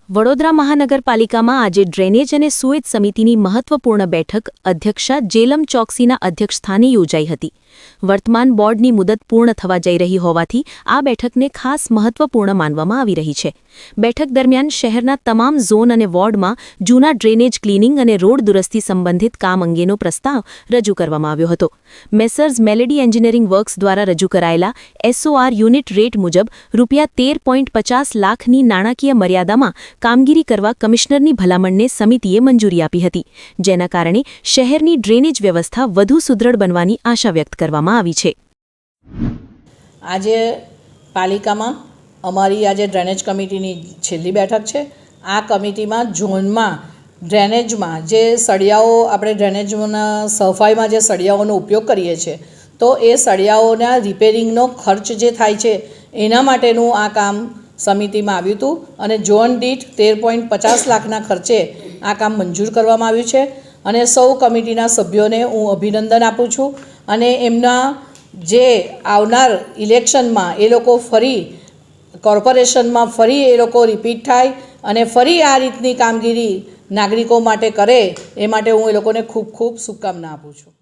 વડોદરા મહાનગરપાલિકામાં આજે ડ્રેનેજ અને સુએજ સમિતિની મહત્વપૂર્ણ બેઠક અધ્યક્ષા જેલમ ચોકસીના અધ્યક્ષસ્થાને યોજાઈ હતી। વર્તમાન બોર્ડની મુદત પૂર્ણ થવા જઈ રહી હોવાથી આ બેઠકને ખાસ મહત્વપૂર્ણ માનવામાં આવી રહી છે। બેઠક દરમિયાન શહેરના તમામ ઝોન અને વોર્ડમાં જૂના ડ્રેનેજ ક્લિનિંગ અને રોડ દુરસ્તી સંબંધિત કામ અંગેનો પ્રસ્તાવ રજૂ કરવામાં આવ્યો હતો। મેસર્સ મેલેડી એન્જિનિયરિંગ વર્ક્સ દ્વારા રજૂ કરાયેલા SOR યુનિટ રેટ મુજબ ₹13.50 લાખની નાણાકીય મર્યાદામાં કામગીરી કરવા કમિશનરની ભલામણને સમિતિએ મંજૂરી આપી હતી, જેના કારણે શહેરની ડ્રેનેજ વ્યવસ્થા વધુ સુદૃઢ બનવાની આશા વ્યક્ત કરવામાં આવી છે। આજે પાલિકામાં અમારી આજે ડ્રેનેજ કમિટીની છેલ્લી બેઠક છે। આ કમિટીમાં ઝોનમાં ડ્રેનેજમાં જે સળિયાઓ આપણે ડ્રેનેજના સફાઈમાં જે સળિયાઓનો ઉપયોગ કરીએ છીએ તો એ સળિયાઓના રિપેરિંગનો ખર્ચ જે થાય છે એના માટેનું આ કામ સમિતિમાં આવ્યું હતું અને ઝોન દીઠ 13.50 લાખના ખર્ચે આ કામ મંજૂર કરવામાં આવ્યું છે અને સૌ કમિટીના સભ્યોને હું અભિનંદન આપું છું અને એમના જે આવનાર ઇલેક્શનમાં એ લોકો ફરી કોર્પોરેશનમાં ફરી એ લોકો રિપીટ થાય અને ફરી આ રીતની કામગીરી નાગરિકો માટે કરે એ માટે હું એ લોકોને ખૂબ ખૂબ શુભકામના આપું છું।